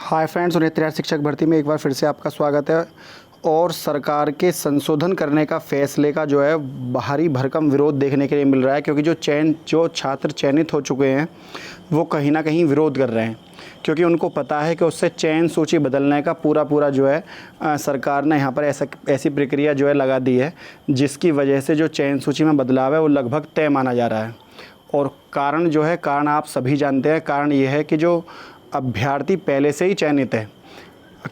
Hi friends, उन्हें तैयार शिक्षक भर्ती में एक बार फिर से आपका स्वागत है। और सरकार के संशोधन करने का फैसले का जो है भारी भरकम विरोध देखने के लिए मिल रहा है, क्योंकि जो छात्र चयनित हो चुके हैं वो कहीं ना कहीं विरोध कर रहे हैं, क्योंकि उनको पता है कि उससे चयन सूची बदलने का पूरा जो है सरकार ने यहाँ पर ऐसी प्रक्रिया जो है लगा दी है, जिसकी वजह से जो चयन सूची में बदलाव है वो लगभग तय माना जा रहा है। और कारण आप सभी जानते हैं। कारण ये है कि जो अभ्यर्थी पहले से ही चयनित है,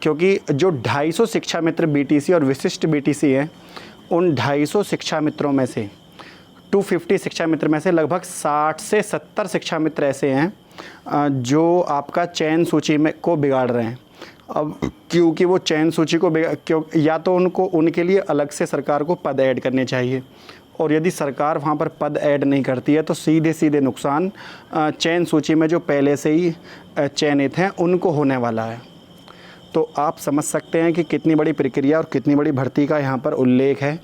क्योंकि जो 250 शिक्षा मित्र बीटीसी और विशिष्ट बीटीसी हैं, उन 250 शिक्षा मित्रों में से 250 शिक्षा मित्र में से लगभग 60 से 70 शिक्षा मित्र ऐसे हैं जो आपका चयन सूची में को बिगाड़ रहे हैं। अब क्योंकि वो चयन सूची को या तो उनके लिए अलग से सरकार को पद ऐड करने चाहिए, और यदि सरकार वहाँ पर पद ऐड नहीं करती है तो सीधे नुकसान चयन सूची में जो पहले से ही चयनित हैं उनको होने वाला है। तो आप समझ सकते हैं कि कितनी बड़ी प्रक्रिया और कितनी बड़ी भर्ती का यहाँ पर उल्लेख है।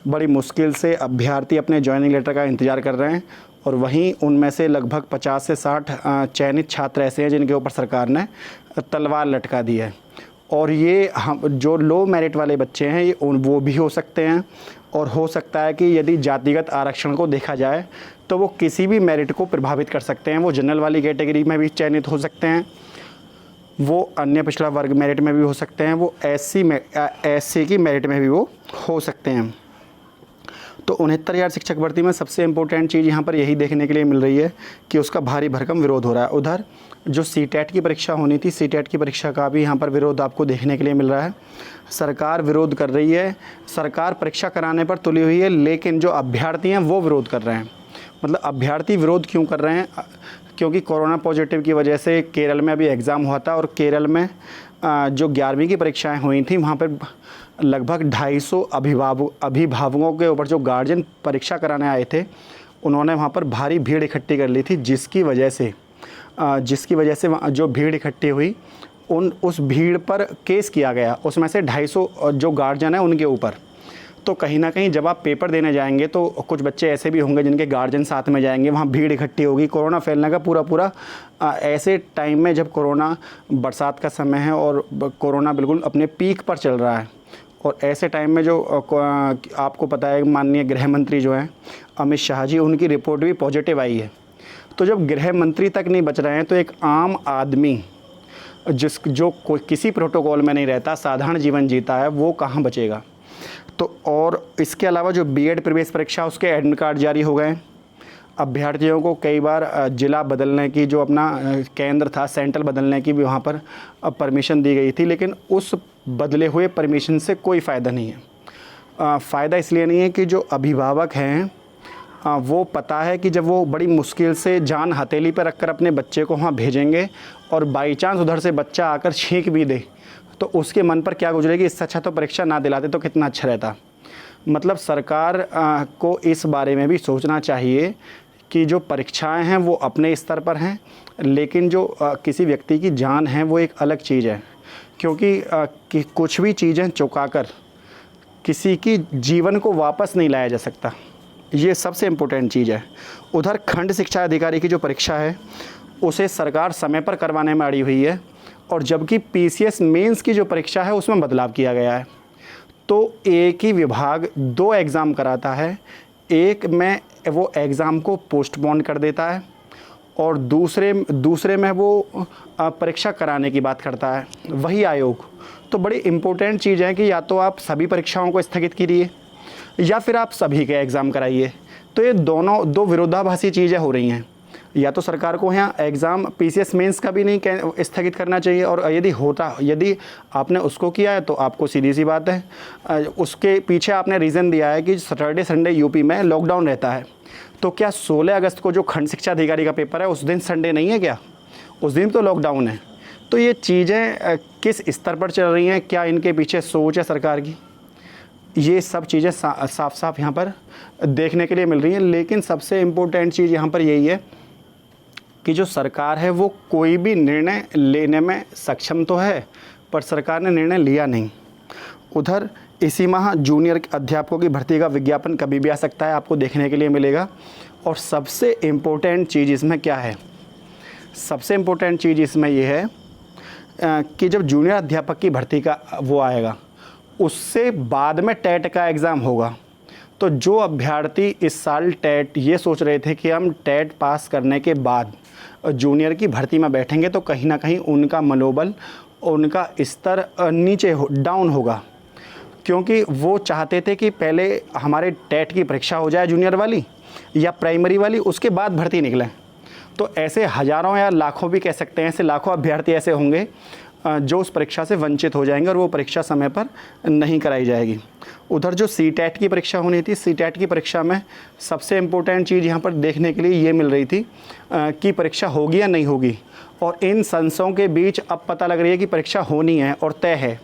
बड़ी मुश्किल से अभ्यर्थी अपने ज्वाइनिंग लेटर का इंतज़ार कर रहे हैं, और वहीं उनमें से लगभग 50 से 60 चयनित छात्र ऐसे हैं जिनके ऊपर सरकार ने तलवार लटका दी है। और ये हम जो लो मेरिट वाले बच्चे हैं ये वो भी हो सकते हैं, और हो सकता है कि यदि जातिगत आरक्षण को देखा जाए तो वो किसी भी मेरिट को प्रभावित कर सकते हैं। वो जनरल वाली कैटेगरी में भी चयनित हो सकते हैं, वो अन्य पिछड़ा वर्ग मेरिट में भी हो सकते हैं, वो एससी की मेरिट में भी वो हो सकते हैं। तो 69,000 शिक्षक भर्ती में सबसे इम्पोर्टेंट चीज़ यहाँ पर यही देखने के लिए मिल रही है कि उसका भारी भरकम विरोध हो रहा है। उधर जो सीटेट की परीक्षा होनी थी, सीटेट की परीक्षा का भी यहाँ पर विरोध आपको देखने के लिए मिल रहा है। सरकार विरोध कर रही है, सरकार परीक्षा कराने पर तुली हुई है, लेकिन जो अभ्यर्थी हैं वो विरोध कर रहे हैं। मतलब अभ्यर्थी विरोध क्यों कर रहे हैं? क्योंकि कोरोना पॉजिटिव की वजह से केरल में अभी एग्ज़ाम हुआ था, और केरल में जो 11वीं की परीक्षाएं हुई थी वहाँ पर लगभग 250 अभिभावकों के ऊपर जो गार्जियन परीक्षा कराने आए थे, उन्होंने वहाँ पर भारी भीड़ इकट्ठी कर ली थी, जिसकी वजह से जो भीड़ इकट्ठी हुई उस भीड़ पर केस किया गया। उसमें से 250 जो गार्जियन है उनके ऊपर। तो कहीं ना कहीं जब आप पेपर देने जाएंगे तो कुछ बच्चे ऐसे भी होंगे जिनके गार्जियन साथ में जाएंगे, वहाँ भीड़ इकट्ठी होगी, कोरोना फैलने का पूरा ऐसे टाइम में जब कोरोना बरसात का समय है और कोरोना बिल्कुल अपने पीक पर चल रहा है, और ऐसे टाइम में जो आपको पता है माननीय गृह मंत्री जो हैं अमित शाह जी, उनकी रिपोर्ट भी पॉजिटिव आई है। तो जब गृह मंत्री तक नहीं बच रहे हैं तो एक आम आदमी जो किसी प्रोटोकॉल में नहीं रहता, साधारण जीवन जीता है, वो कहाँ बचेगा? तो और इसके अलावा जो बीएड प्रवेश परीक्षा उसके एडमिट कार्ड जारी हो गए। अभ्यर्थियों को कई बार ज़िला बदलने की, जो अपना केंद्र था सेंटर बदलने की भी वहाँ पर परमिशन दी गई थी, लेकिन उस बदले हुए परमिशन से कोई फ़ायदा नहीं है। फ़ायदा इसलिए नहीं है कि जो अभिभावक हैं वो पता है कि जब वो बड़ी मुश्किल से जान हथेली पर रखकर अपने बच्चे को वहाँ भेजेंगे और बाई चांस उधर से बच्चा आकर छींक भी दे तो उसके मन पर क्या गुजरेगी, इससे अच्छा तो परीक्षा ना दिलाते तो कितना अच्छा रहता। मतलब सरकार को इस बारे में भी सोचना चाहिए कि जो परीक्षाएं हैं वो अपने स्तर पर हैं, लेकिन जो किसी व्यक्ति की जान है वो एक अलग चीज़ है, क्योंकि कुछ भी चीज़ें चुकाकर किसी की जीवन को वापस नहीं लाया जा सकता। ये सबसे इम्पोर्टेंट चीज़ है। उधर खंड शिक्षा अधिकारी की जो परीक्षा है उसे सरकार समय पर करवाने में अड़ी हुई है, और जबकि पीसीएस मेंस की जो परीक्षा है उसमें बदलाव किया गया है। तो एक ही विभाग 2 एग्ज़ाम कराता है, एक में वो एग्ज़ाम को पोस्टपोन कर देता है और दूसरे में वो परीक्षा कराने की बात करता है वही आयोग। तो बड़ी इम्पोर्टेंट चीज़ है कि या तो आप सभी परीक्षाओं को स्थगित कीजिए या फिर आप सभी के एग्ज़ाम कराइए। तो ये दो विरोधाभासी चीज़ें हो रही हैं। या तो सरकार को यहाँ एग्ज़ाम पीसीएस मेंस का भी नहीं स्थगित करना चाहिए, और यदि आपने उसको किया है तो आपको सीधी सी बात है उसके पीछे आपने रीज़न दिया है कि सैटरडे संडे यूपी में लॉकडाउन रहता है। तो क्या 16 अगस्त को जो खंड शिक्षा अधिकारी का पेपर है उस दिन संडे नहीं है क्या? उस दिन तो लॉकडाउन है। तो ये चीज़ें किस स्तर पर चल रही हैं, क्या इनके पीछे सोच है सरकार की? ये सब चीज़ें साफ साफ यहाँ पर देखने के लिए मिल रही हैं। लेकिन सबसे इम्पोर्टेंट चीज़ यहाँ पर यही है कि जो सरकार है वो कोई भी निर्णय लेने में सक्षम तो है, पर सरकार ने निर्णय लिया नहीं। उधर इसी माह जूनियर अध्यापकों की भर्ती का विज्ञापन कभी भी आ सकता है, आपको देखने के लिए मिलेगा। और सबसे इम्पोर्टेंट चीज़ इसमें क्या है? सबसे इम्पोर्टेंट चीज़ इसमें यह है कि जब जूनियर अध्यापक की भर्ती का वो आएगा, उससे बाद में टेट का एग्ज़ाम होगा। तो जो अभ्यर्थी इस साल टेट ये सोच रहे थे कि हम टेट पास करने के बाद जूनियर की भर्ती में बैठेंगे, तो कहीं ना कहीं उनका मनोबल, उनका स्तर नीचे डाउन होगा, क्योंकि वो चाहते थे कि पहले हमारे टेट की परीक्षा हो जाए जूनियर वाली या प्राइमरी वाली, उसके बाद भर्ती निकले। तो ऐसे हज़ारों या लाखों भी कह सकते हैं, ऐसे लाखों अभ्यर्थी ऐसे होंगे जो उस परीक्षा से वंचित हो जाएंगे और वो परीक्षा समय पर नहीं कराई जाएगी। उधर जो सीटेट की परीक्षा होनी थी, सीटेट की परीक्षा में सबसे इम्पोर्टेंट चीज़ यहाँ पर देखने के लिए ये मिल रही थी कि परीक्षा होगी या नहीं होगी, और इन संशयों के बीच अब पता लग रही है कि परीक्षा होनी है और तय है।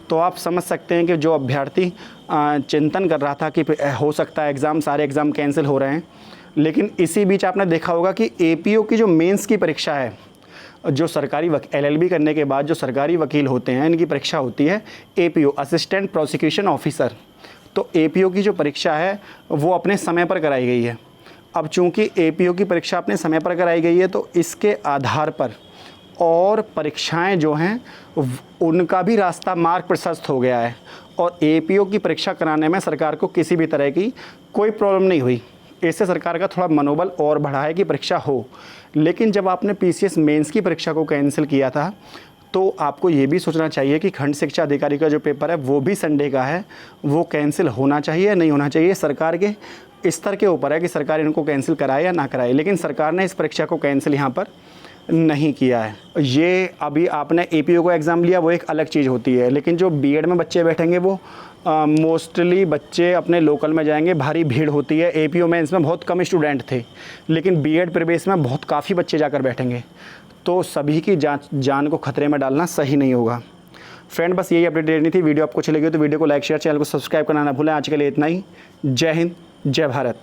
तो आप समझ सकते हैं कि जो अभ्यर्थी चिंतन कर रहा था कि हो सकता है एग्ज़ाम, सारे एग्ज़ाम कैंसिल हो रहे हैं, लेकिन इसी बीच आपने देखा होगा कि एपीओ की जो मेंस की परीक्षा है, जो सरकारी एलएलबी करने के बाद जो सरकारी वकील होते हैं, इनकी परीक्षा होती है एपीओ, असिस्टेंट प्रोसिक्यूशन ऑफिसर। तो एपीओ की जो परीक्षा है वो अपने समय पर कराई गई है। अब चूंकि एपीओ की परीक्षा अपने समय पर कराई गई है, तो इसके आधार पर और परीक्षाएं जो हैं उनका भी रास्ता मार्ग प्रशस्त हो गया है, और एपीओ की परीक्षा कराने में सरकार को किसी भी तरह की कोई प्रॉब्लम नहीं हुई। इससे सरकार का थोड़ा मनोबल और बढ़ा है कि परीक्षा हो। लेकिन जब आपने पीसीएस मेंस की परीक्षा को कैंसिल किया था, तो आपको ये भी सोचना चाहिए कि खंड शिक्षा अधिकारी का जो पेपर है वो भी संडे का है, वो कैंसिल होना चाहिए या नहीं होना चाहिए। सरकार के स्तर के ऊपर है कि सरकार इनको कैंसिल कराए या ना कराए, लेकिन सरकार ने इस परीक्षा को कैंसिल यहाँ पर नहीं किया है। ये अभी आपने एपीओ को एग्ज़ाम लिया, वो एक अलग चीज़ होती है, लेकिन जो बीएड में बच्चे बैठेंगे वो मोस्टली बच्चे अपने लोकल में जाएंगे, भारी भीड़ होती है। एपीओ में इसमें बहुत कम स्टूडेंट थे, लेकिन बीएड प्रवेश में बहुत काफ़ी बच्चे जाकर बैठेंगे, तो सभी की जान को खतरे में डालना सही नहीं होगा। फ्रेंड, बस यही अपडेट देनी थी। वीडियो आपको अच्छी लगी तो वीडियो को लाइक, शेयर, चैनल को सब्सक्राइब करना ना भूलें। आज के लिए इतना ही। जय हिंद, जय भारत।